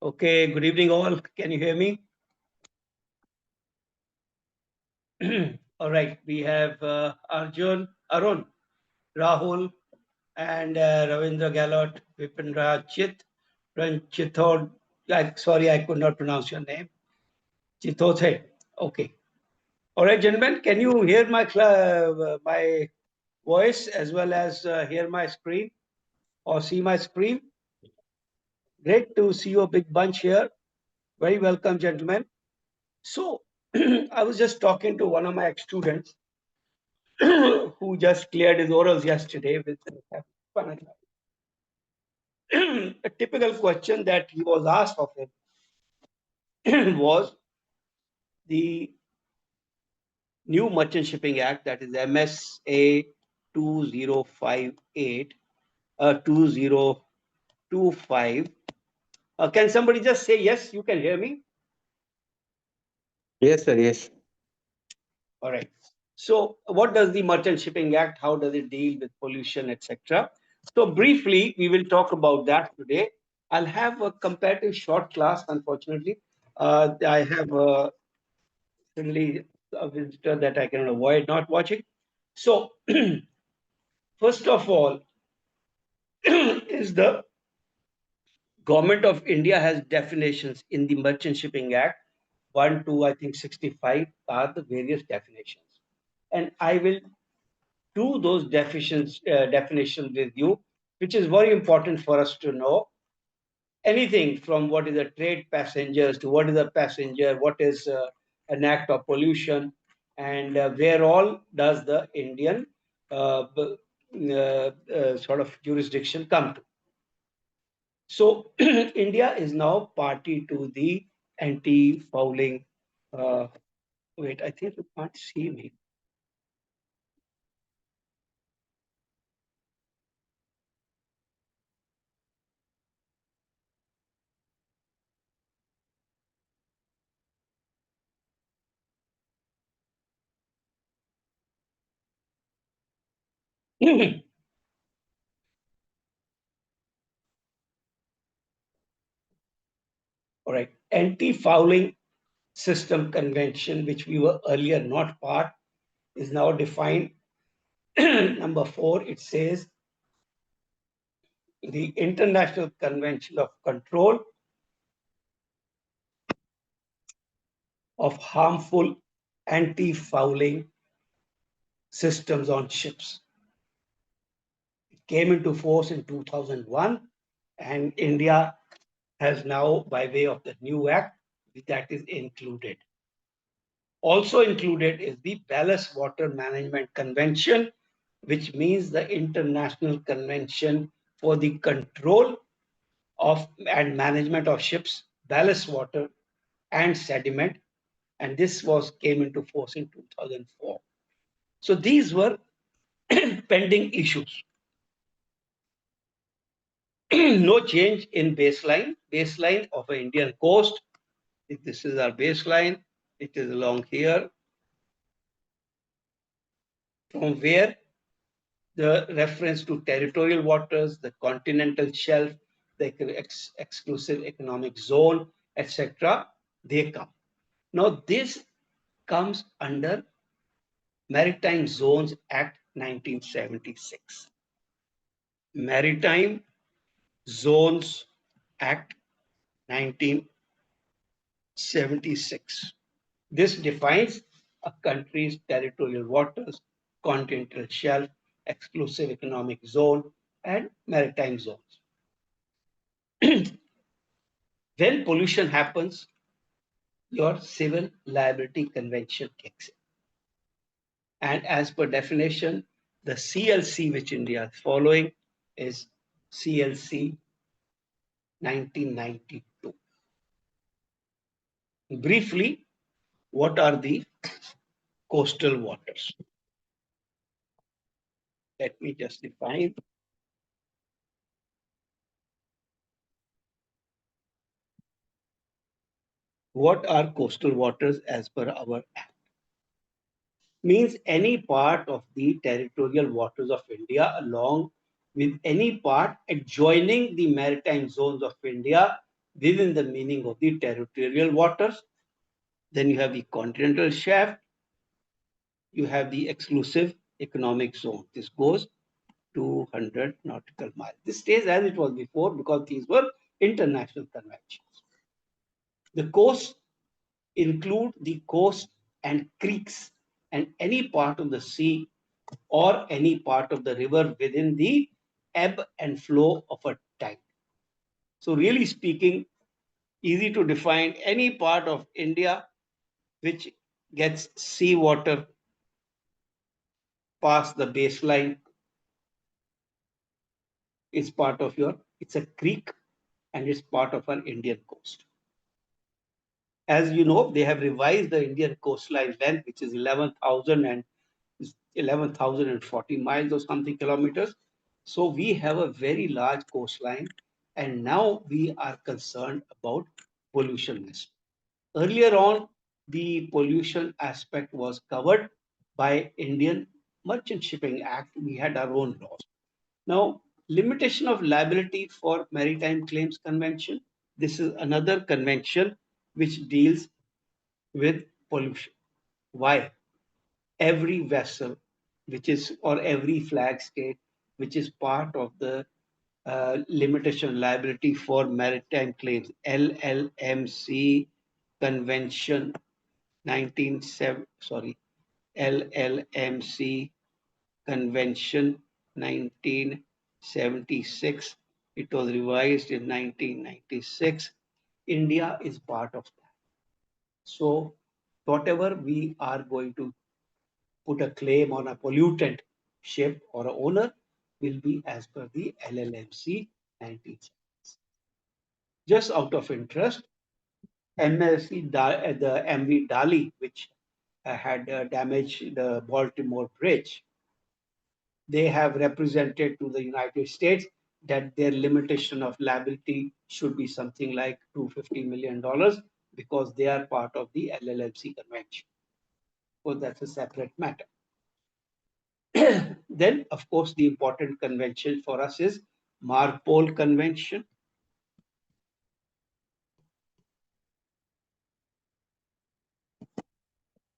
Okay, good evening all. Can you hear me? All right, we have Arjun, Arun, Rahul, and Ravindra Galot, Vipindra Chit, Ranchithod. Sorry, I could not pronounce your name. Chithothe. Okay. All right, gentlemen, can you hear my voice as well as hear my screen or see my screen? Great to see you a big bunch here. Very welcome, gentlemen. So, I was just talking to one of my ex-students who just cleared his orals yesterday with fun. A typical question that he was asked of him was the new Merchant Shipping Act, that is MSA 2058, 2025. Can somebody just say yes? You can hear me? Yes, sir. Yes. All right. So, what does the Merchant Shipping Act? How does it deal with pollution, etc.? So, briefly, we will talk about that today. I'll have a comparative short class. Unfortunately, I have certainly a visitor that I cannot avoid not watching. So, first of all, is the Government of India has definitions in the Merchant Shipping Act. 1 to I think 65 are the various definitions, and I will do those definitions with you, which is very important for us to know. Anything from what is a trade passengers to what is a passenger, what is an act of pollution, and where all does the Indian sort of jurisdiction come to. So India is now party to the anti-fouling. Uh, Wait, I think you can't see me. All right, anti-fouling system convention, which we were earlier not part, is now defined. Number 4, it says the International Convention of Control of Harmful Anti-Fouling Systems on Ships. It came into force in 2001, and India has now, by way of the new act, that is included. Also included is the Ballast Water Management Convention, which means the International Convention for the Control of and Management of Ships, Ballast Water, and Sediment. And this came into force in 2004. So these were pending issues. No change in baseline of an Indian coast. If this is our baseline, it is along here, from where the reference to territorial waters, the continental shelf, the exclusive economic zone, etc., they come. Now, this comes under Maritime Zones Act 1976. Maritime Zones Act 1976. This defines a country's territorial waters, continental shelf, exclusive economic zone, and maritime zones. When pollution happens, your civil liability convention kicks in. And as per definition, the CLC which India is following is CLC 1992. Briefly, what are the coastal waters? Let me just define. What are coastal waters as per our act? Means any part of the territorial waters of India along with any part adjoining the maritime zones of India within the meaning of the territorial waters. Then you have the continental shelf, you have the exclusive economic zone. This goes 200 nautical miles. This stays as it was before because these were international conventions. The coasts include the coast and creeks and any part of the sea or any part of the river within the ebb and flow of a tide. So, really speaking, easy to define any part of India which gets seawater past the baseline is part of your, it's a creek and it's part of our Indian coast. As you know, they have revised the Indian coastline length, which is 11,040 miles or something kilometers. So we have a very large coastline, and now we are concerned about pollution risk. Earlier on, the pollution aspect was covered by Indian Merchant Shipping Act. We had our own laws. Now, limitation of liability for Maritime Claims Convention. This is another convention which deals with pollution. Why? Every vessel, which is, or every flag state, which is part of the limitation liability for maritime claims, LLMC Convention 197, sorry, LLMC Convention 1976. It was revised in 1996. India is part of that. So, whatever we are going to put a claim on a pollutant ship or a owner will be as per the LLMC 1976. Just out of interest, the MV Dali, which had damaged the Baltimore Bridge, they have represented to the United States that their limitation of liability should be something like $250 million because they are part of the LLMC convention. So that's a separate matter. Then, of course, the important convention for us is Marpol Convention.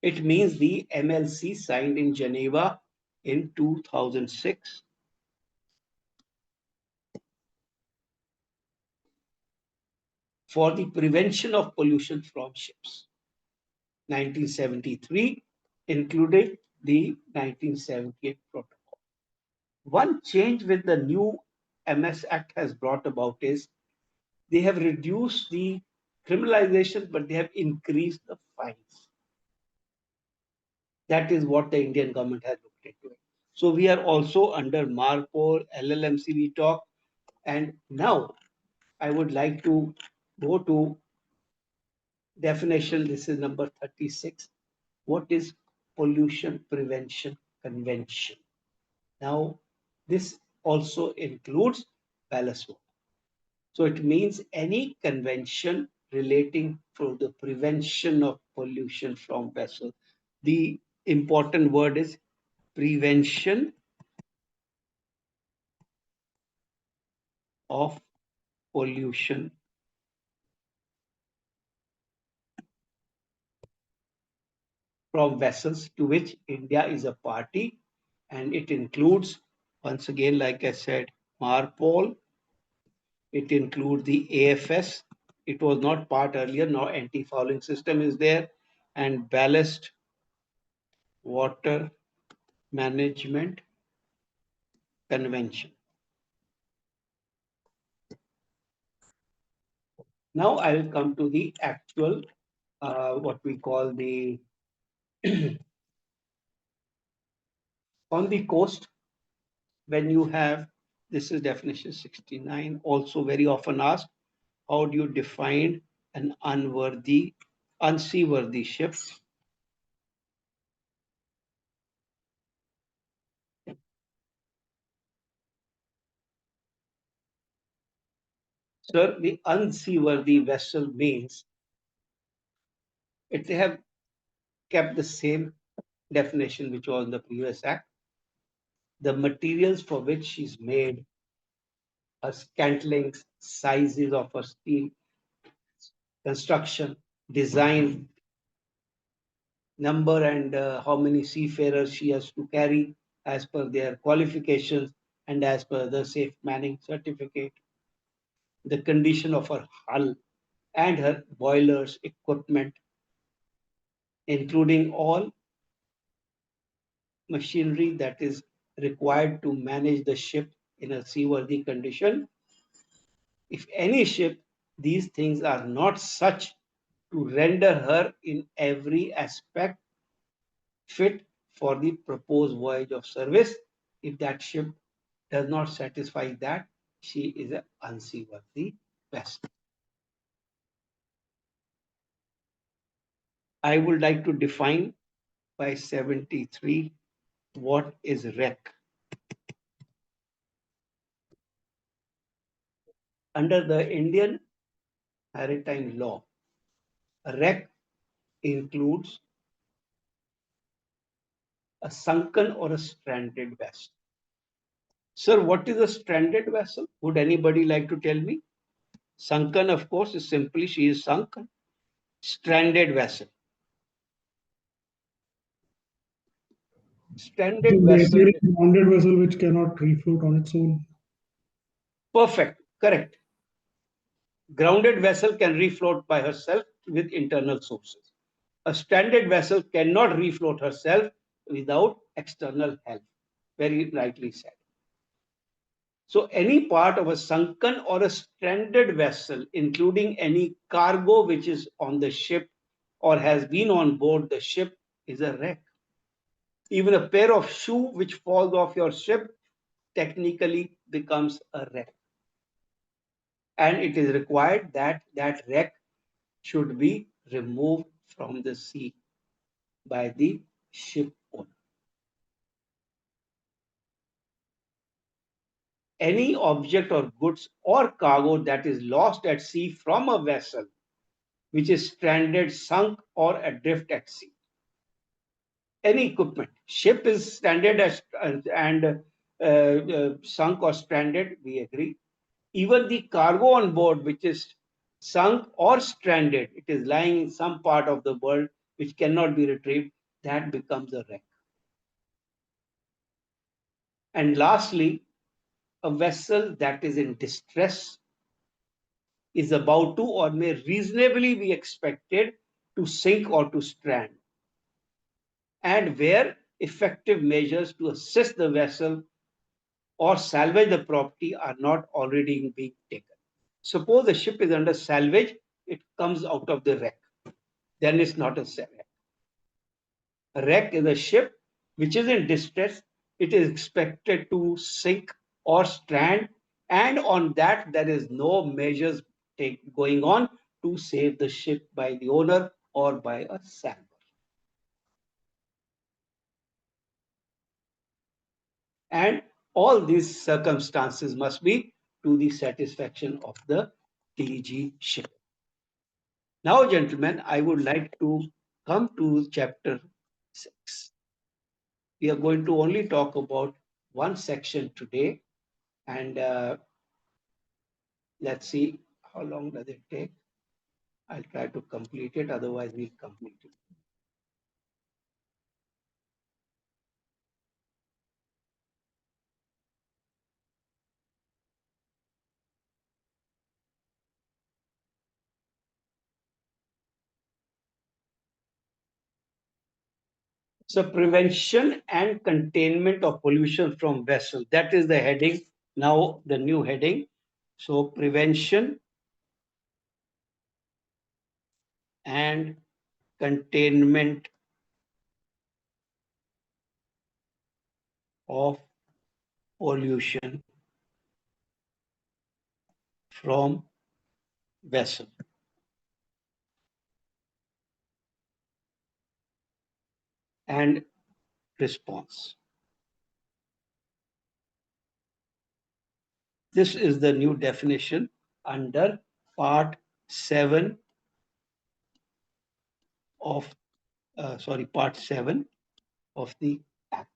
It means the MLC signed in Geneva in 2006. For the prevention of pollution from ships. 1973 included the 1978 protocol. One change with the new MS Act has brought about is they have reduced the criminalization, but they have increased the fines. That is what the Indian government has looked into it. So we are also under MARPOL, LLMC we talk, and now I would like to go to definition. This is number 36. What is pollution prevention convention? Now, this also includes ballast water. So it means any convention relating to the prevention of pollution from vessels. The important word is prevention of pollution from vessels to which India is a party, and it includes, once again, like I said, MARPOL, it includes the AFS. It was not part earlier, now anti-fouling system is there, and ballast water management convention. Now I will come to the actual, what we call the, on the coast, when you have, this is definition 69, also very often asked, how do you define an unseaworthy ship? Sir, the unseaworthy vessel means it they have kept the same definition which was in the previous act. The materials for which is made, her scantlings, sizes of her steel, construction, design, number, and how many seafarers she has to carry as per their qualifications and as per the safe manning certificate, the condition of her hull and her boilers, equipment, including all machinery that is required to manage the ship in a seaworthy condition. If any ship, these things are not such to render her in every aspect fit for the proposed voyage of service. If that ship does not satisfy that, she is an unseaworthy vessel. I would like to define by 73 what is wreck. Under the Indian maritime law, a wreck includes a sunken or a stranded vessel. Sir, what is a stranded vessel? Would anybody like to tell me? Sunken, of course, is simply she is sunken. Stranded vessel. Stranded vessel. Basically, a grounded vessel which cannot refloat on its own. Perfect. Correct. Grounded vessel can refloat by herself with internal sources. A stranded vessel cannot refloat herself without external help. Very rightly said. So any part of a sunken or a stranded vessel, including any cargo which is on the ship or has been on board the ship, is a wreck. Even a pair of shoe which falls off your ship technically becomes a wreck. And it is required that that wreck should be removed from the sea by the ship owner. Any object or goods or cargo that is lost at sea from a vessel which is stranded, sunk, or adrift at sea. Any equipment, ship is stranded and sunk or stranded, we agree. Even the cargo on board, which is sunk or stranded, it is lying in some part of the world which cannot be retrieved, that becomes a wreck. And lastly, a vessel that is in distress is about to or may reasonably be expected to sink or to strand, and where effective measures to assist the vessel or salvage the property are not already being taken. Suppose the ship is under salvage, it comes out of the wreck. Then it's not a wreck. A wreck is a ship which is in distress. It is expected to sink or strand, and on that there is no measures going on to save the ship by the owner or by a salvor. And all these circumstances must be to the satisfaction of the TG ship. Now, gentlemen, I would like to come to chapter 6. We are going to only talk about one section today, and let's see how long does it take. I'll try to complete it, otherwise we'll complete it. So prevention and containment of pollution from vessel. That is the heading. Now the new heading. So prevention and containment of pollution from vessel. And response. This is the new definition under part 7 of, part 7 of the Act.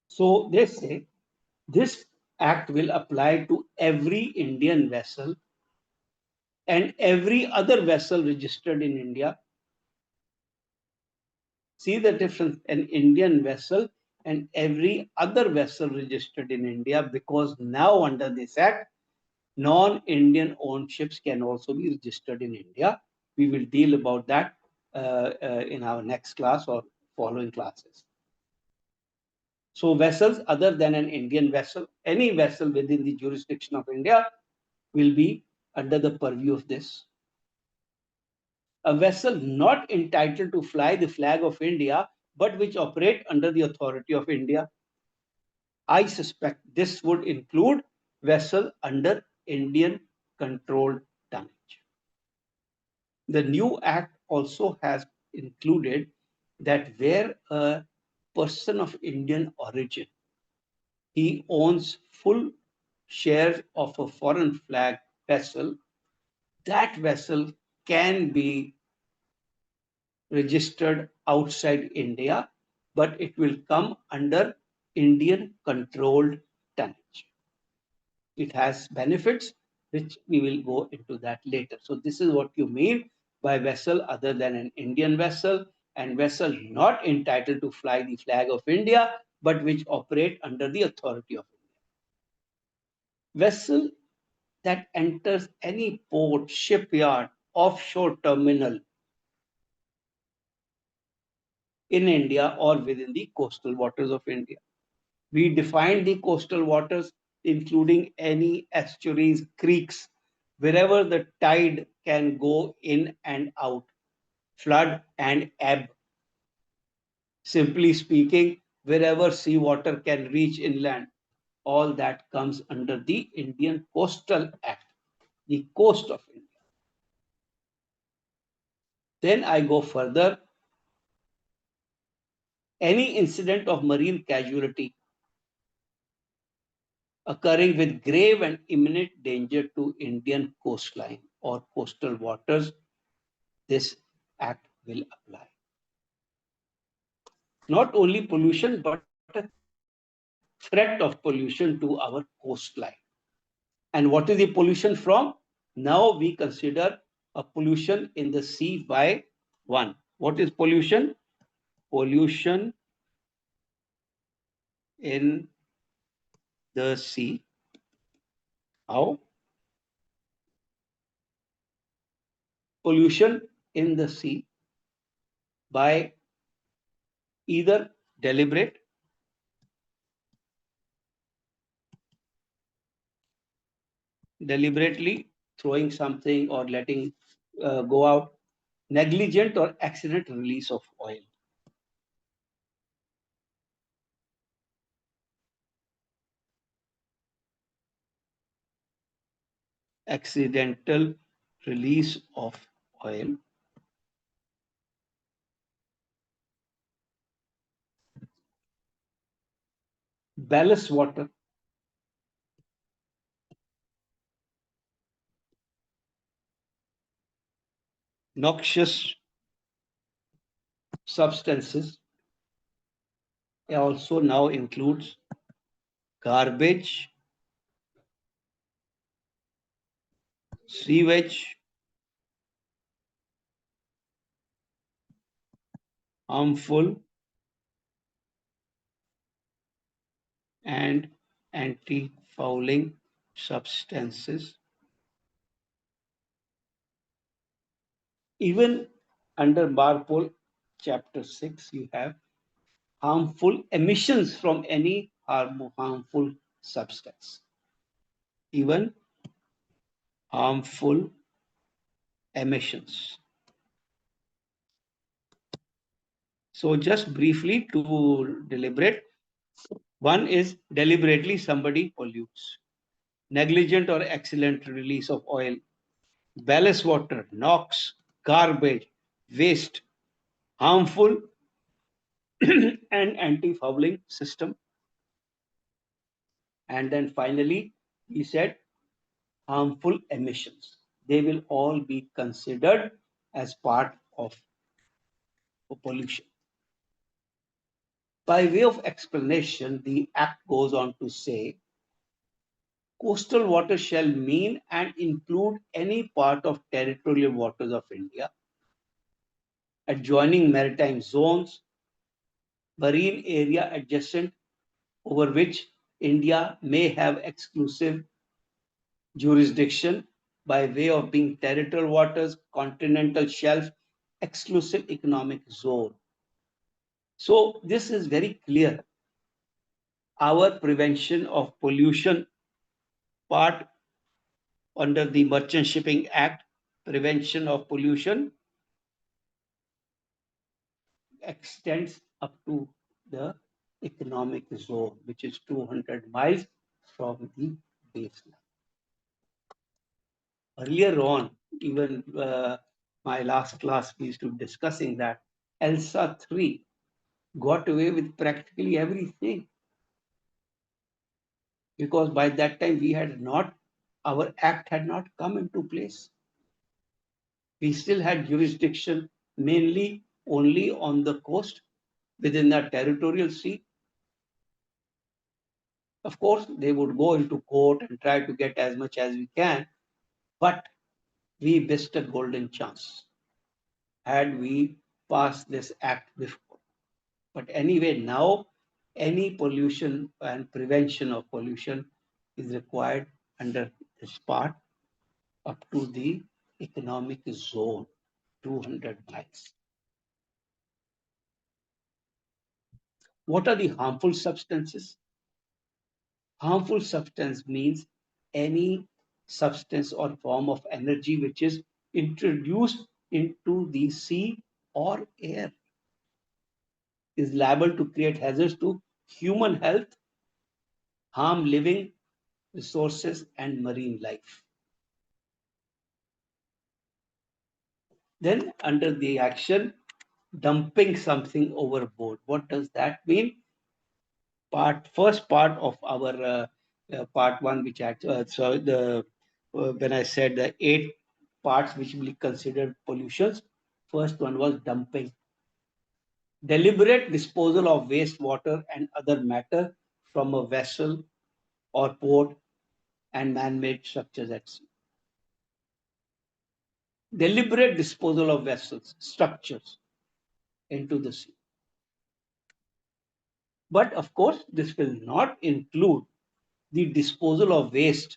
So they say this Act will apply to every Indian vessel and every other vessel registered in India. See the difference, an Indian vessel and every other vessel registered in India, because now under this act, non-Indian owned ships can also be registered in India. We will deal about that in our next class or following classes. So vessels other than an Indian vessel, any vessel within the jurisdiction of India will be under the purview of this. A vessel not entitled to fly the flag of India, but which operate under the authority of India. I suspect this would include vessel under Indian controlled tonnage. The new act also has included that where a person of Indian origin, he owns full shares of a foreign flag vessel, that vessel can be registered outside India, but it will come under Indian controlled tonnage. It has benefits, which we will go into that later. So this is what you mean by vessel other than an Indian vessel, and vessel not entitled to fly the flag of India, but which operate under the authority of India. Vessel that enters any port, shipyard, offshore terminal in India or within the coastal waters of India. We define the coastal waters, including any estuaries, creeks, wherever the tide can go in and out, flood and ebb. Simply speaking, wherever seawater can reach inland, all that comes under the Indian Coastal Act, the coast of India. Then I go further. Any incident of marine casualty occurring with grave and imminent danger to Indian coastline or coastal waters, this act will apply. Not only pollution, but a threat of pollution to our coastline. And what is the pollution from? Now we consider a pollution in the sea by one. What is pollution? Pollution in the sea. How? Pollution in the sea by either deliberately throwing something or letting go out, negligent or accident release of oil. Accidental release of oil. Ballast water. Noxious substances. It also now includes garbage, sewage, harmful and anti-fouling substances. Even under Marpol chapter 6, you have harmful emissions from any harmful substance. Even harmful emissions. So just briefly to deliberate, one is deliberately somebody pollutes, negligent or accident release of oil, ballast water, NOx, garbage, waste, harmful and anti-fouling system. And then finally, he said harmful emissions. They will all be considered as part of pollution. By way of explanation, the Act goes on to say Coastal water shall mean and include any part of territorial waters of India, adjoining maritime zones, marine area adjacent over which India may have exclusive jurisdiction by way of being territorial waters, continental shelf, exclusive economic zone. So this is very clear. Our prevention of pollution part under the Merchant Shipping Act, prevention of pollution extends up to the economic zone, which is 200 miles from the baseline. Earlier on, even my last class, we used to discussing that ELSA 3 got away with practically everything because by that time we had not, our act had not come into place. We still had jurisdiction mainly only on the coast within the territorial sea. Of course, they would go into court and try to get as much as we can, but we missed a golden chance had we passed this act before. But anyway, now any pollution and prevention of pollution is required under this part up to the economic zone, 200 miles. What are the harmful substances? Harmful substance means any substance or form of energy which is introduced into the sea or air is liable to create hazards to human health, harm living resources, and marine life. Then, under the action, dumping something overboard. What does that mean? First part of our part one, which so the when I said the 8 parts which will be considered pollutions, first one was dumping, deliberate disposal of wastewater and other matter from a vessel or port and man-made structures at sea. Deliberate disposal of vessels, structures into the sea. But of course, this will not include the disposal of waste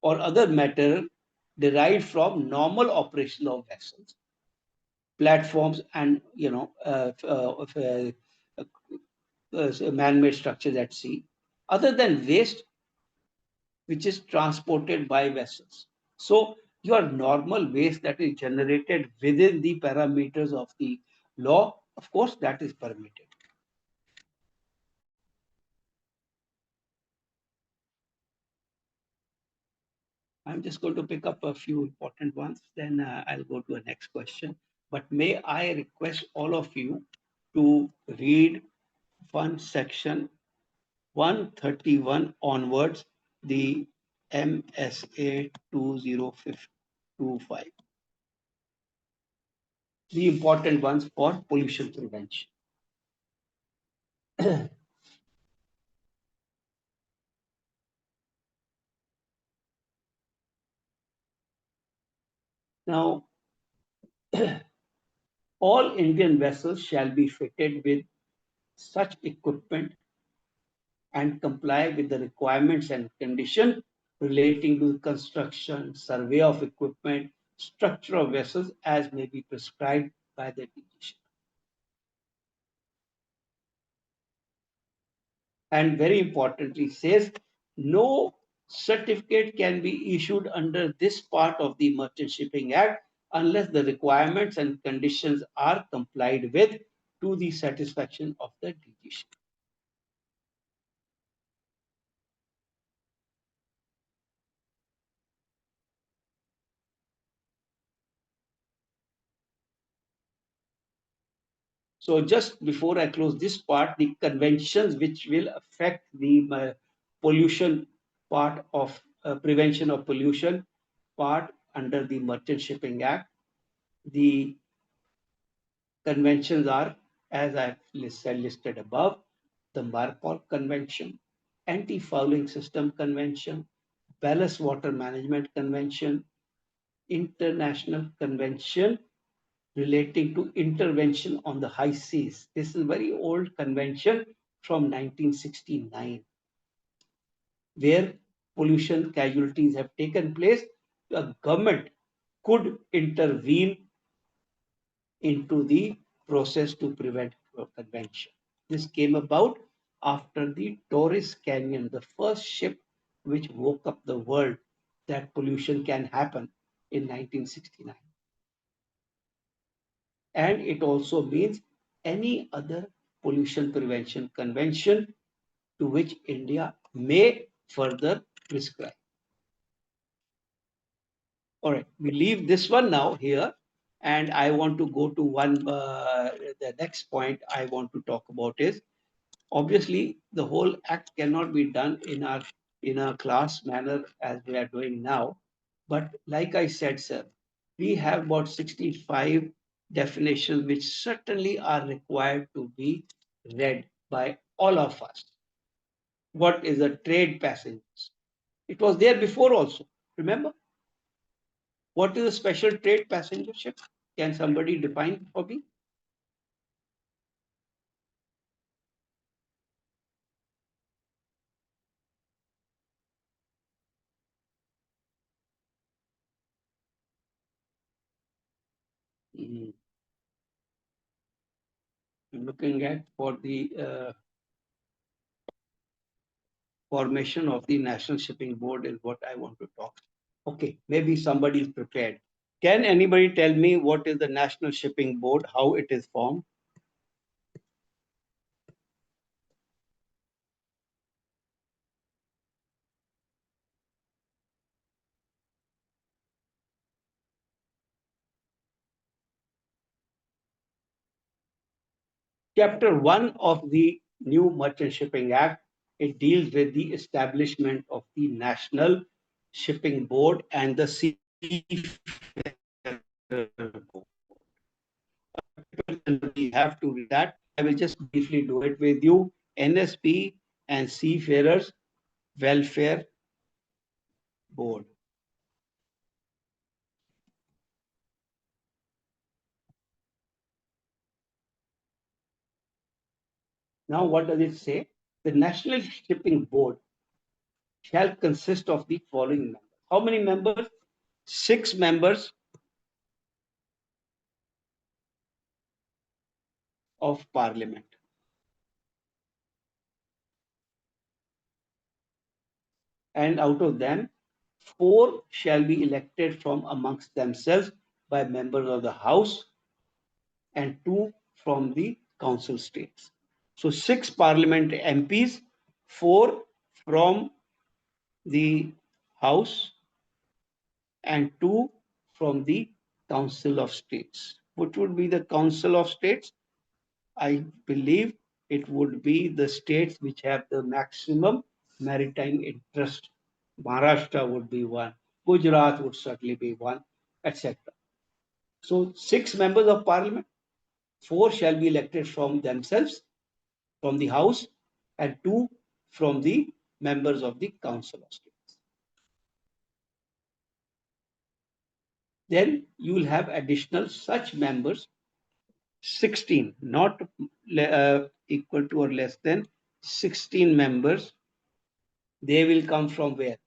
or other matter derived from normal operation of vessels, platforms, and man-made structures at sea, other than waste which is transported by vessels. So your normal waste that is generated within the parameters of the law, of course, that is permitted. I'm just going to pick up a few important ones, then I'll go to the next question. But may I request all of you to read one section 131 onwards, the MSA 2025, the important ones for pollution prevention. Now, all Indian vessels shall be fitted with such equipment and comply with the requirements and conditions relating to construction, survey of equipment, structure of vessels as may be prescribed by the DGC. And very importantly says no certificate can be issued under this part of the Merchant Shipping Act unless the requirements and conditions are complied with to the satisfaction of the DGC. So just before I close this part, the conventions which will affect the pollution part of prevention of pollution part under the Merchant Shipping Act, the conventions are, as I've listed above, the Marpol Convention, Anti-Fouling System Convention, Ballast Water Management Convention, International Convention relating to intervention on the high seas. This is a very old convention from 1969, where pollution casualties have taken place. The government could intervene into the process to prevent convention. This came about after the Torres Canyon, the first ship which woke up the world that pollution can happen in 1969. And it also means any other pollution prevention convention to which India may further prescribe. All right, we leave this one now here, and I want to go to the next point I want to talk about is obviously the whole act cannot be done in a class manner as we are doing now. But like I said, sir, we have about 65 definitions which certainly are required to be read by all of us. What is a trade passengers? It was there before also. Remember? What is a special trade passenger ship? Can somebody define for me? Mm, I'm looking at for the formation of the National Shipping Board is what I want to talk. Okay, maybe somebody is prepared. Can anybody tell me what is the National Shipping Board, how it is formed? Chapter 1 of the new Merchant Shipping Act, it deals with the establishment of the National Shipping Board and the Board. We have to read that. I will just briefly do it with you. NSP and Seafarers Welfare Board. Now, what does it say? The National Shipping Board shall consist of the following members. How many members? 6 members of Parliament. And out of them, 4 shall be elected from amongst themselves by members of the House and 2 from the Council states. So 6 Parliament MPs, 4 from the House and 2 from the Council of States. What would be the Council of States? I believe it would be the states which have the maximum maritime interest. Maharashtra would be one, Gujarat would certainly be one, etc. So 6 members of parliament, 4 shall be elected from themselves, from the House, and 2 from the members of the Council of States. Then you will have additional such members, 16, not equal to or less than 16 members. They will come from where?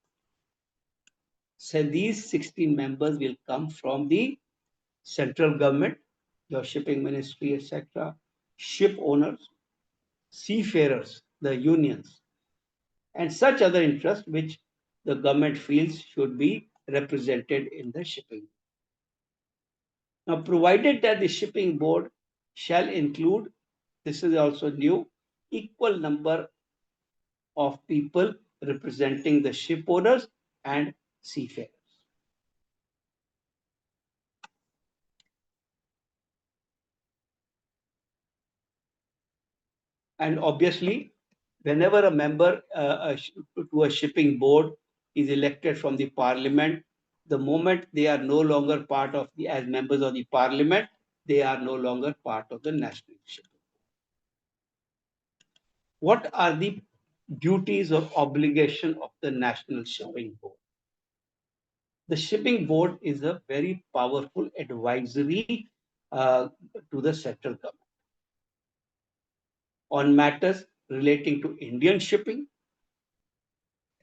So these 16 members will come from the central government, your shipping ministry, etc., ship owners, seafarers, the unions, and such other interests which the government feels should be represented in the shipping. Now, provided that the shipping board shall include, this is also new, equal number of people representing the ship owners and seafarers. And obviously, whenever a member to a shipping board is elected from the parliament, the moment they are no longer part of the, as members of the parliament, they are no longer part of the national shipping. What are the duties or obligation of the national shipping board? The shipping board is a very powerful advisory to the central government on matters relating to Indian shipping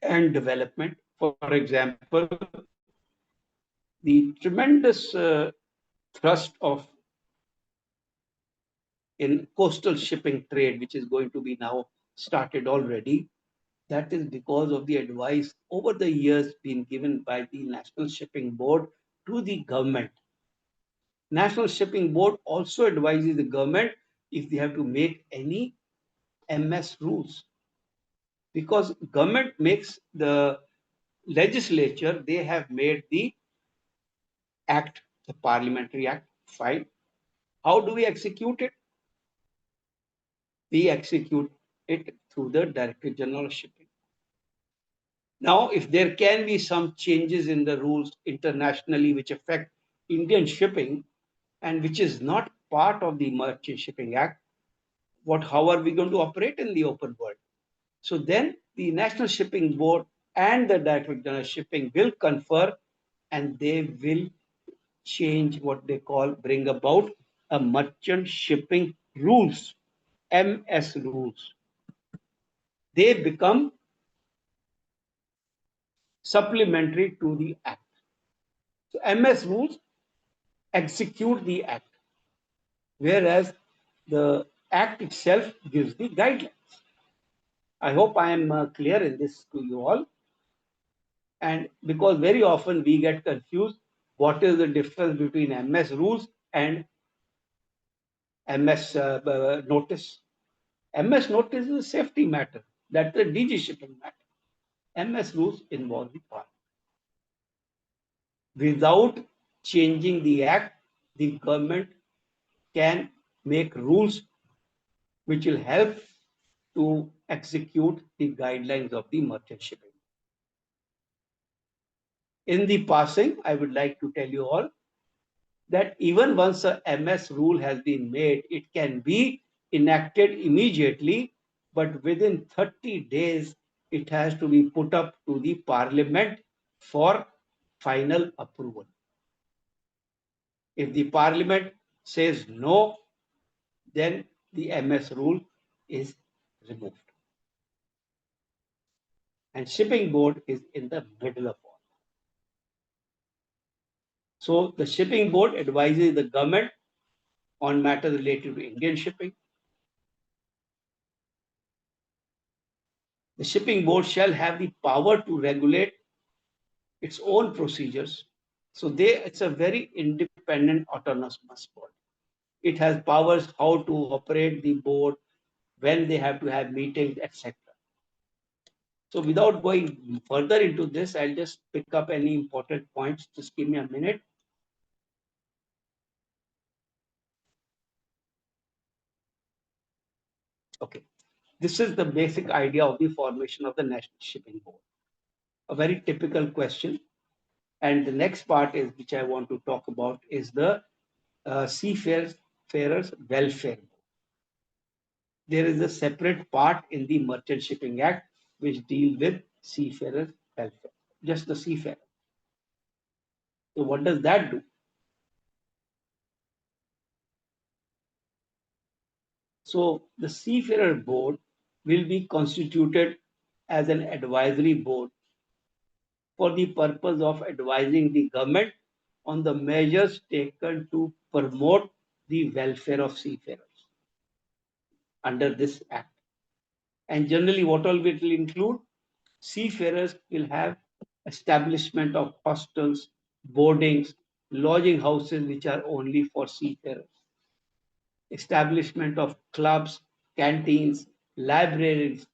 and development. For example, the tremendous thrust of in coastal shipping trade, which is going to be now started already, that is because of the advice over the years being given by the National Shipping Board to the government. National Shipping Board also advises the government if they have to make any MS rules, because government makes the legislature, they have made the act, the parliamentary act, fine. How do we execute it? We execute it through the Director General of Shipping. Now, if there can be some changes in the rules internationally which affect Indian shipping and which is not part of the Merchant Shipping Act, how are we going to operate in the open world? So then the National Shipping Board and the Director General of Shipping will confer, and they will change what they call, bring about a merchant shipping rules, MS rules. They become supplementary to the act. So MS rules execute the act, whereas the act itself gives the guidelines. I hope I am clear in this to you all. And because very often we get confused, what is the difference between MS rules and MS notice? MS notice is a safety matter. That's a DG shipping matter. MS rules involve the part. Without changing the act, the government can make rules which will help to execute the guidelines of the merchant shipping. In the passing, I would like to tell you all that even once a MS rule has been made, it can be enacted immediately, but within 30 days, it has to be put up to the parliament for final approval. If the parliament says no, then the MS rule is removed. And shipping board is in the middle of all. So the shipping board advises the government on matters related to Indian shipping. The shipping board shall have the power to regulate its own procedures. So it's a very independent, autonomous board. It has powers how to operate the board, when they have to have meetings, etc. So without going further into this, I'll just pick up any important points. Just give me a minute. Okay. This is the basic idea of the formation of the National Shipping Board. A very typical question. And the next part is, which I want to talk about, is the seafarers welfare. There is a separate part in the Merchant Shipping Act which deal with seafarers welfare, just the seafarer. So what does that do? So the Seafarer Board will be constituted as an advisory board for the purpose of advising the government on the measures taken to promote the welfare of seafarers under this act. And generally, what all it will include? Seafarers will have establishment of hostels, boardings, lodging houses which are only for seafarers, establishment of clubs, canteens, libraries,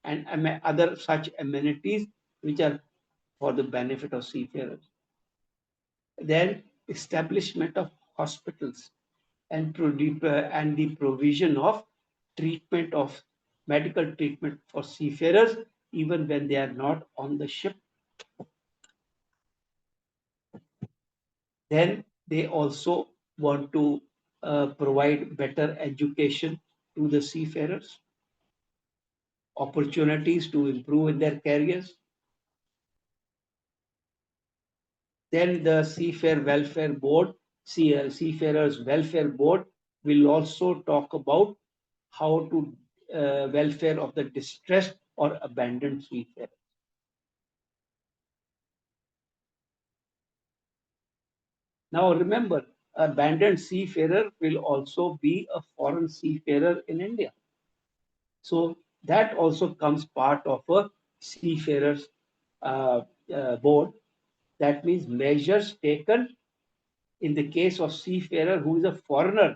and other such amenities which are for the benefit of seafarers. Then establishment of hospitals and the provision of treatment of medical treatment for seafarers even when they are not on the ship. Then they also want to provide better education to the seafarers, opportunities to improve in their careers, Then the Seafarer Welfare Board, Seafarers Welfare Board will also talk about how to welfare of the distressed or abandoned seafarers. Now remember, abandoned seafarer will also be a foreign seafarer in India. So that also comes part of a seafarers board. That means measures taken in the case of seafarer who is a foreigner,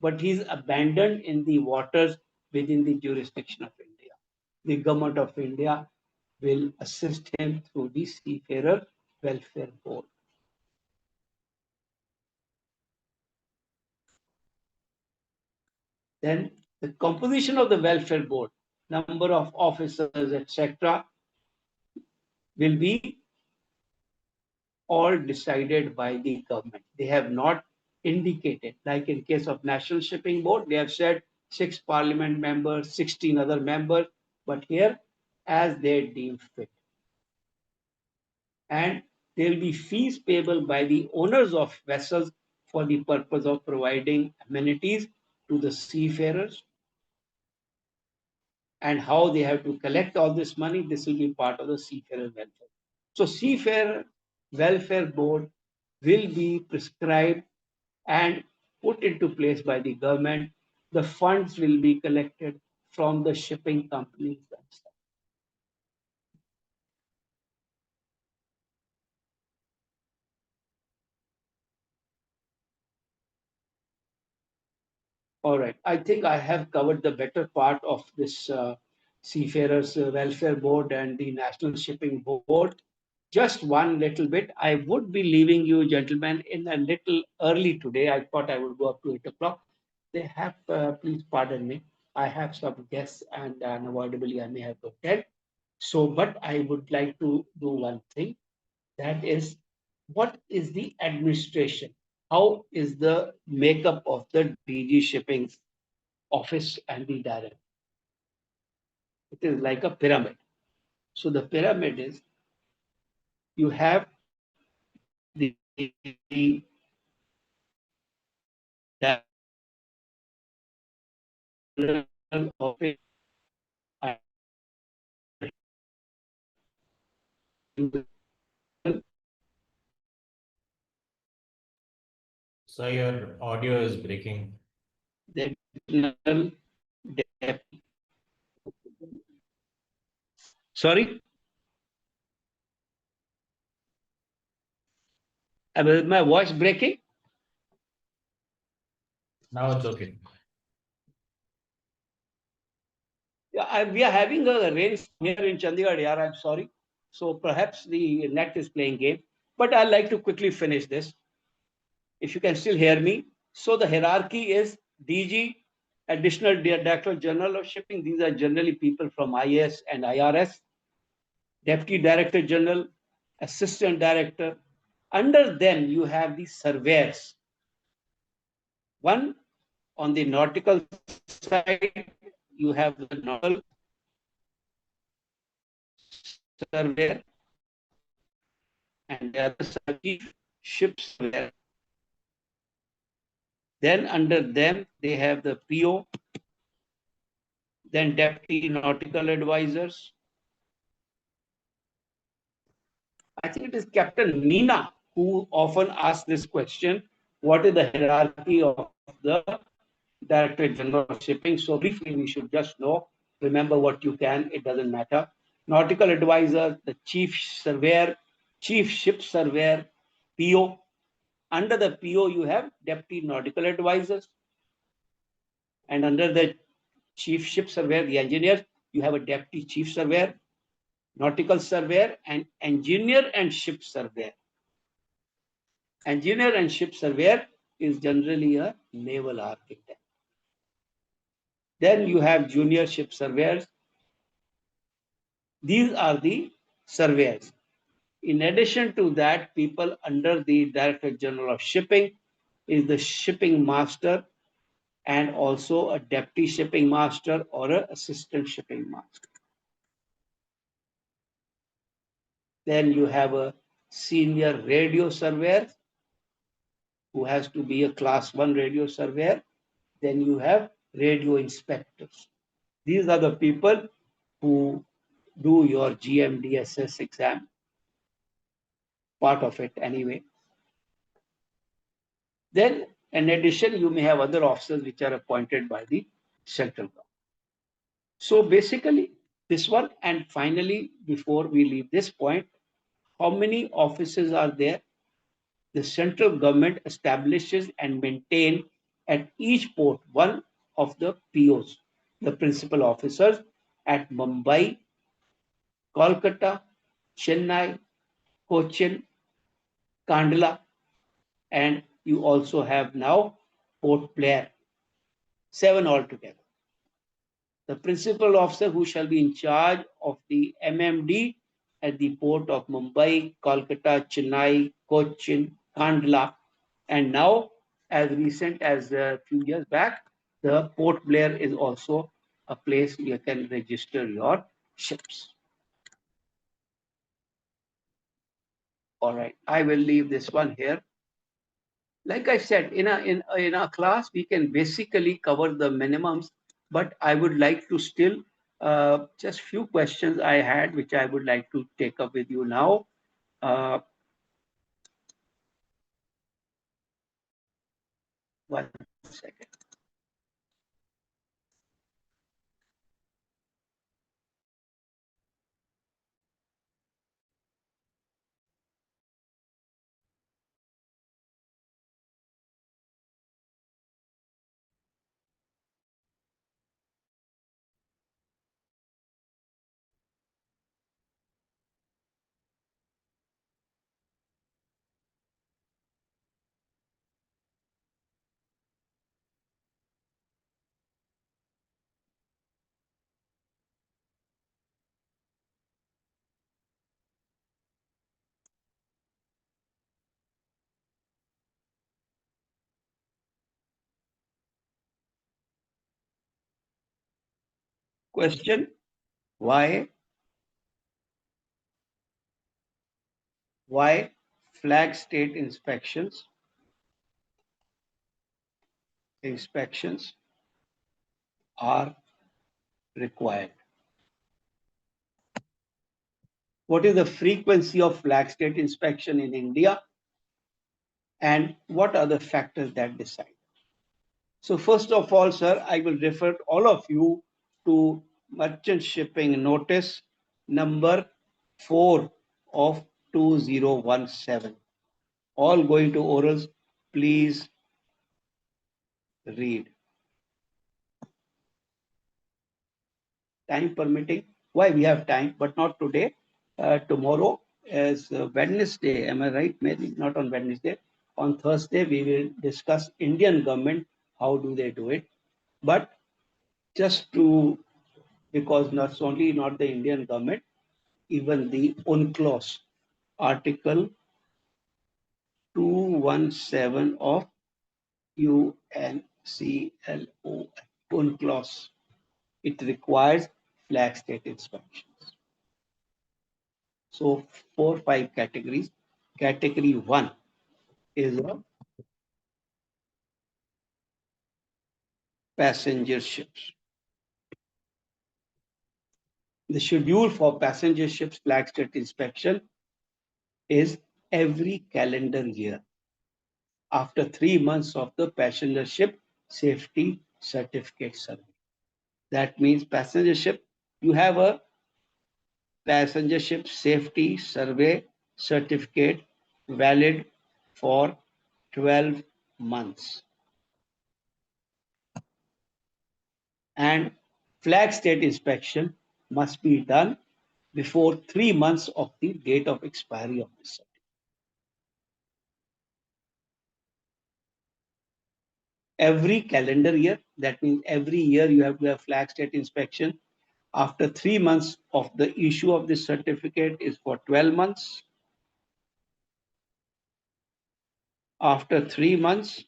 but he is abandoned in the waters within the jurisdiction of India. The government of India will assist him through the Seafarer Welfare Board. Then the composition of the welfare board, number of officers, etc., will be all decided by the government. They have not indicated, like in case of National Shipping Board, they have said 6 parliament members, 16 other members, but here, as they deem fit. And there will be fees payable by the owners of vessels for the purpose of providing amenities to the seafarers. And how they have to collect all this money, this will be part of the Seafarer Welfare. So Seafarer Welfare Board will be prescribed and put into place by the government. The funds will be collected from the shipping companies themselves. All right, I think I have covered the better part of this Seafarers Welfare Board and the National Shipping Board. Just one little bit. I would be leaving you, gentlemen, in a little early today. I thought I would go up to 8 o'clock. They have, please pardon me, I have some guests and unavoidably I may have to attend. So, but I would like to do one thing, that is, what is the administration? How is the makeup of the DG shipping office and the director? It is like a pyramid. So the pyramid is, you have the director office, So your audio is breaking. the additional deputy. Sorry, is my voice breaking? Now it's okay. Yeah, we are having a rainstorm here in Chandigarh, yaar, I'm sorry. So perhaps the net is playing game. But I'd like to quickly finish this, if you can still hear me. So the hierarchy is DG, Additional Director General of Shipping. These are generally people from IAS and IRS. Deputy Director General, Assistant Director. Under them, you have the surveyors. One, on the nautical side, you have the nautical surveyor, and the other chief ship surveyor. Then under them, they have the PO, then deputy nautical advisors. I think it is Captain Meena who often asks this question, what is the hierarchy of the Director General of Shipping? So briefly, we should just know, remember what you can, it doesn't matter. Nautical advisor, the chief surveyor, chief ship surveyor, PO. Under the PO, you have deputy nautical advisors. And under the chief ship surveyor, the engineer, you have a deputy chief surveyor, nautical surveyor, and engineer and ship surveyor. Engineer and ship surveyor is generally a naval architect. Then you have junior ship surveyors. These are the surveyors. In addition to that, people under the Director General of Shipping is the shipping master and also a deputy shipping master or an assistant shipping master. Then you have a senior radio surveyor, who has to be a class 1 radio surveyor. Then you have radio inspectors. These are the people who do your GMDSS exam, part of it anyway. Then, in addition, you may have other officers which are appointed by the central government. So basically, this one, and finally, before we leave this point, how many offices are there? The central government establishes and maintain at each port one of the POs, the principal officers at Mumbai, Kolkata, Chennai, Cochin, Kandla, and you also have now Port Blair, 7 altogether. The principal officer who shall be in charge of the MMD at the port of Mumbai, Kolkata, Chennai, Cochin, Kandla, and now, as recent as a few years back, the Port Blair is also a place you can register your ships. All right, I will leave this one here. Like I said, in a class, we can basically cover the minimums, but I would like to still just few questions I had, which I would like to take up with you now. Uh, 1 second. Question: why flag state inspections are required? What is the frequency of flag state inspection in India, and what are the factors that decide? So first of all, sir, I will refer all of you to Merchant Shipping Notice number 4 of 2017. All going to orals, please read. Time permitting. Why we have time, but not today. Tomorrow is Wednesday. Am I right? Maybe not on Wednesday. On Thursday, we will discuss Indian government. How do they do it? But just to, because not the Indian government, even the UNCLOS, Article 217 of UNCLOS, UNCLOS, it requires flag state inspections. So 4-5 categories. Category 1 is passenger ships. The schedule for passenger ships flag state inspection is every calendar year after 3 months of the passenger ship safety certificate survey. That means passenger ship, you have a passenger ship safety survey certificate valid for 12 months. And flag state inspection must be done before 3 months of the date of expiry of the certificate. Every calendar year, that means every year you have to have flag state inspection. After 3 months of the issue of the certificate is for 12 months. After 3 months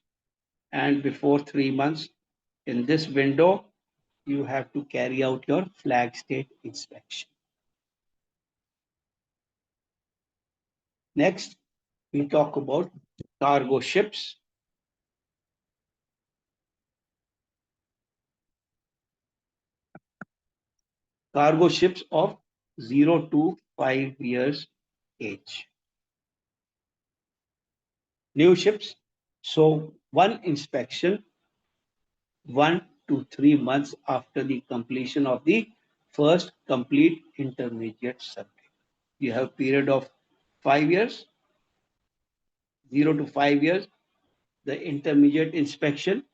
and before 3 months, in this window, you have to carry out your flag state inspection. Next, we talk about cargo ships. Cargo ships of 0 to 5 years age. New ships. So one inspection 1 to 3 months after the completion of the first complete intermediate survey. You have period of 5 years, 0 to 5 years, the intermediate inspection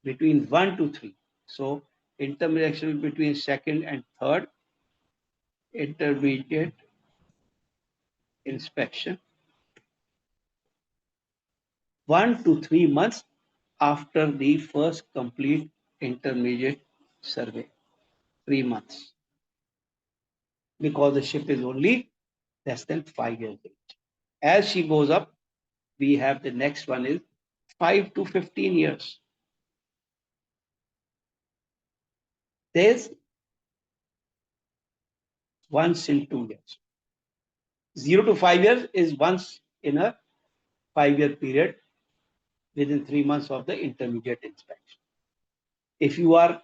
between 1 to 3. So intermediate between second and third intermediate inspection 1 to 3 months after the first complete intermediate survey. 3 months. Because the ship is only less than 5 years age. As she goes up, we have the next one is 5 to 15 years. There's once in 2 years. 0 to 5 years is once in a 5-year period within 3 months of the intermediate inspection. If you are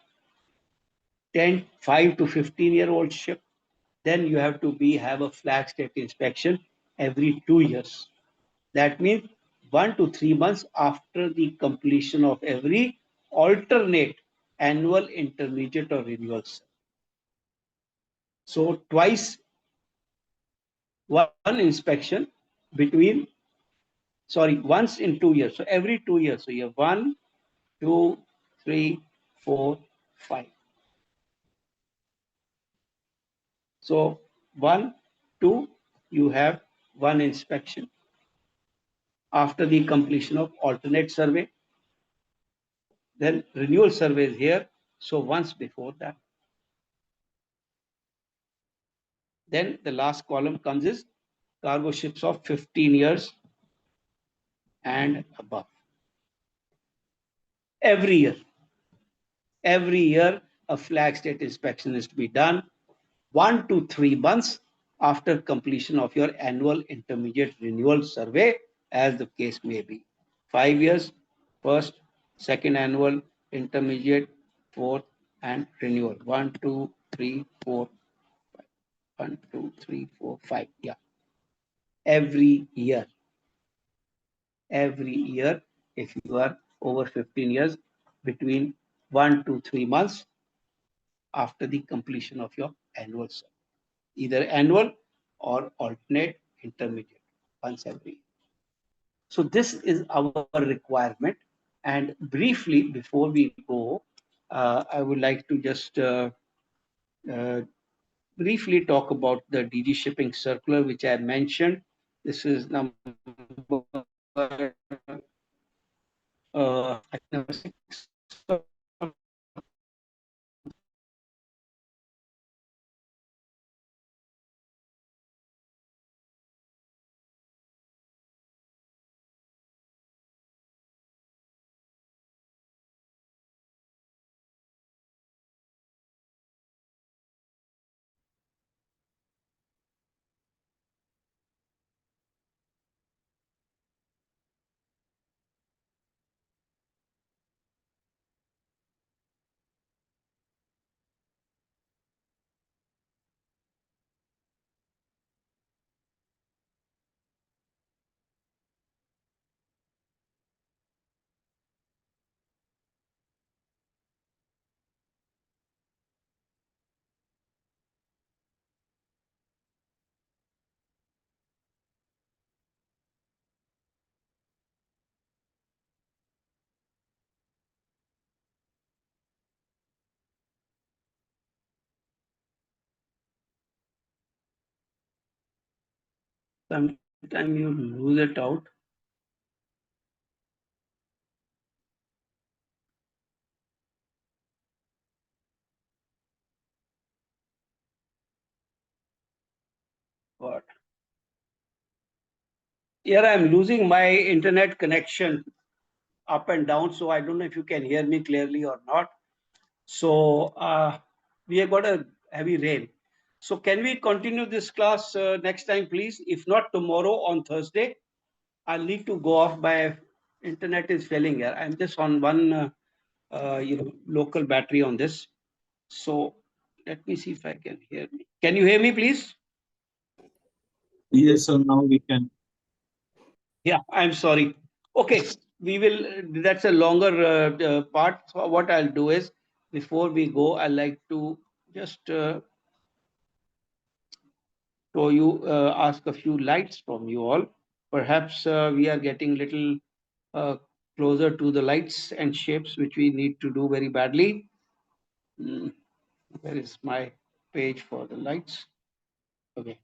5 to 15-year-old ship, then you have to have a flag state inspection every 2 years. That means 1 to 3 months after the completion of every alternate annual intermediate or renewals. So twice one inspection between, once in 2 years. So every 2 years. So you have 1, 2, 3, 4, 5. So 1, 2, you have one inspection after the completion of alternate survey. Then renewal survey is here. So once before that. Then the last column comes is cargo ships of 15 years and above. Every year, a flag state inspection is to be done 1 to 3 months after completion of your annual intermediate renewal survey, as the case may be. 5 years, first, second annual, intermediate, fourth, and renewal. 1, 2, 3, 4, 5. 1, 2, 3, 4, 5. Yeah. Every year, if you are over 15 years, between 1 to 3 months after the completion of your annual survey, either annual or alternate intermediate, once every year. So this is our requirement. And briefly, before we go, I would like to just briefly talk about the DG shipping circular, which I mentioned. This is number 6. Sometimes you lose it out. But here I'm losing my internet connection up and down, so I don't know if you can hear me clearly or not. So we have got a heavy rain. So can we continue this class next time, please? If not, tomorrow on Thursday. I'll need to go off. My internet is failing here. I'm just on one local battery on this. So let me see if I can hear me. Can you hear me, please? Yes, sir. Now we can. Yeah, I'm sorry. Okay, we will. That's a longer part. So what I'll do is, before we go, I like to just show you, ask a few lights from you all. Perhaps we are getting little uh, closer to the lights and shapes, which we need to do very badly. Mm, where is my page for the lights? Okay.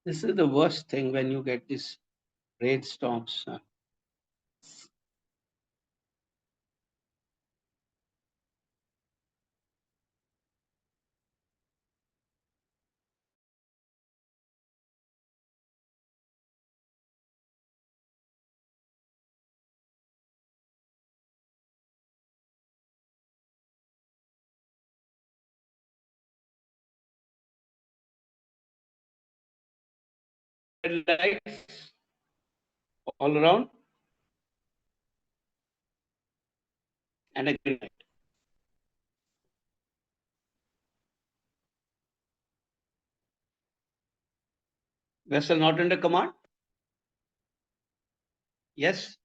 This is the worst thing when you get these rainstorms. Lights all around and a green light. Vessel not under command? Yes?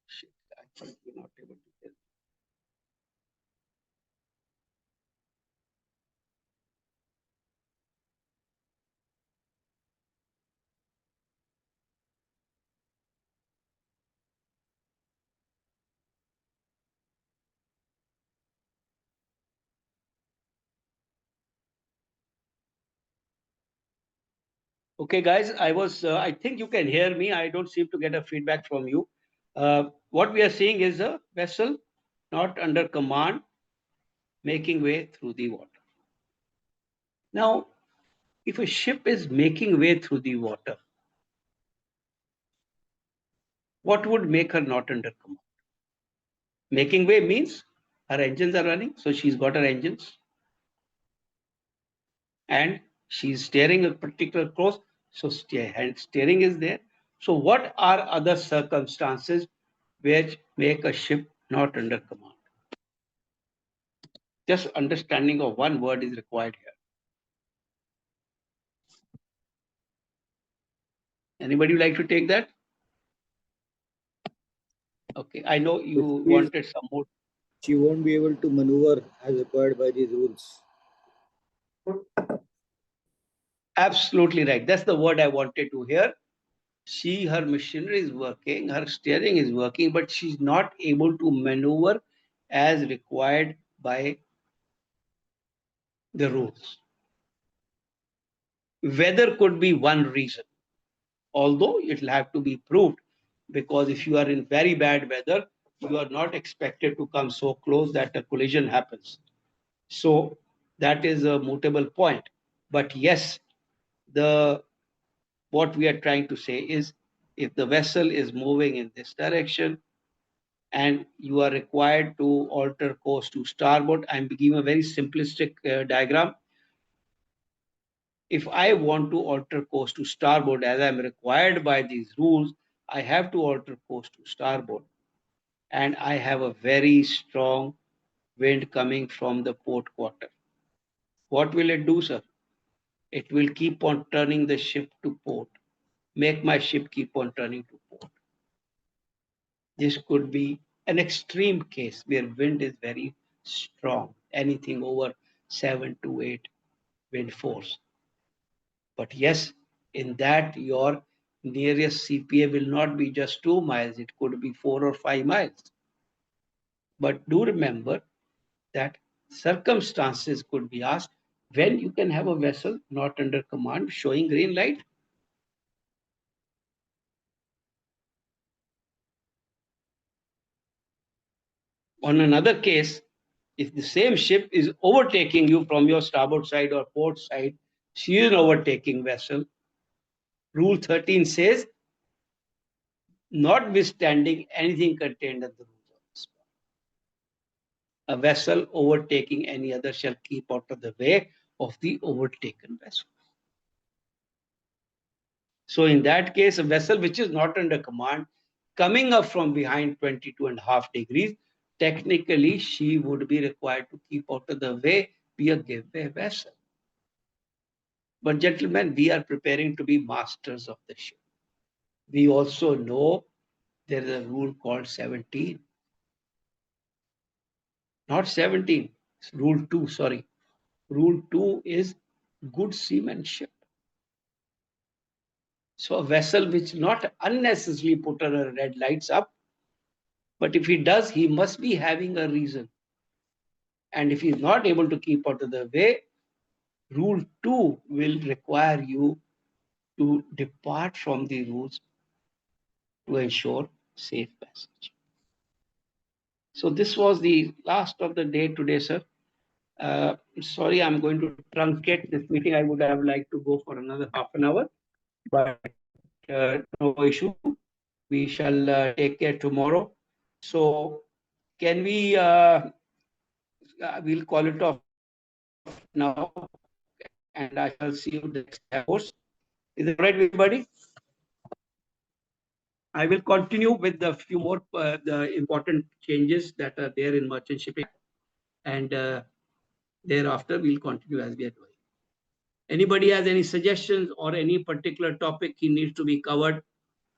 Shit, I thought we're not able to hear. Okay, guys, I think you can hear me. I don't seem to get a feedback from you. What we are seeing is a vessel not under command making way through the water. Now, if a ship is making way through the water, what would make her not under command? Making way means her engines are running, so she's got her engines, and she's steering a particular course, so steering is there. So, what are other circumstances which make a ship not under command? Just understanding of one word is required here. Anybody like to take that? Okay, I know you wanted some more. She won't be able to maneuver as required by these rules. Absolutely right. That's the word I wanted to hear. Her machinery is working, her steering is working, but she's not able to maneuver as required by the rules. Weather could be one reason, although it'll have to be proved, because if you are in very bad weather, you are not expected to come so close that a collision happens. So that is a mutable point. But yes, the what we are trying to say is, if the vessel is moving in this direction and you are required to alter course to starboard, I'm giving a very simplistic diagram. If I want to alter course to starboard as I'm required by these rules, I have to alter course to starboard. And I have a very strong wind coming from the port quarter. What will it do, sir? It will keep on turning the ship to port, make my ship keep on turning to port. This could be an extreme case where wind is very strong, anything over 7 to 8 wind force. But yes, in that your nearest CPA will not be just 2 miles, it could be 4 or 5 miles. But do remember that circumstances could be asked when you can have a vessel not under command showing green light. On another case, if the same ship is overtaking you from your starboard side or port side, she is an overtaking vessel. Rule 13 says, notwithstanding anything contained in the rules of this part, a vessel overtaking any other shall keep out of the way of the overtaken vessel. So in that case, a vessel which is not under command, coming up from behind 22.5 degrees, technically she would be required to keep out of the way, be a giveaway vessel. But gentlemen, we are preparing to be masters of the ship. We also know there is a rule called 17. Not 17, it's rule 2, sorry. Rule 2 is good seamanship. So a vessel which not unnecessarily put her red lights up, but if he does, he must be having a reason. And if he is not able to keep out of the way, rule 2 will require you to depart from the rules to ensure safe passage. So this was the last of the day today, sir. Sorry, I'm going to truncate this meeting. I would have liked to go for another half an hour, but no issue. We shall take care tomorrow. So can we, we'll call it off now, and I shall see you the next course. Is it all right with everybody? I will continue with the few more the important changes that are there in merchant shipping, and thereafter we'll continue as we are doing. Anybody has any suggestions or any particular topic he needs to be covered,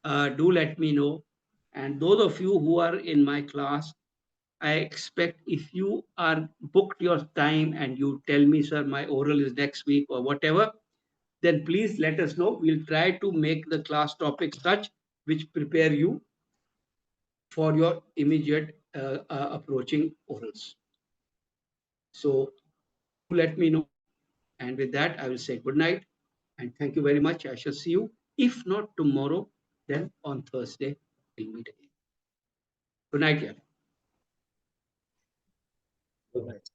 do let me know. And those of you who are in my class, I expect if you are booked your time and you tell me, sir, my oral is next week or whatever, then please let us know. We'll try to make the class topics such which prepare you for your immediate approaching orals. So let me know. And with that, I will say good night and thank you very much. I shall see you. If not tomorrow, then on Thursday, we'll meet again. Good night, yeah. Good night.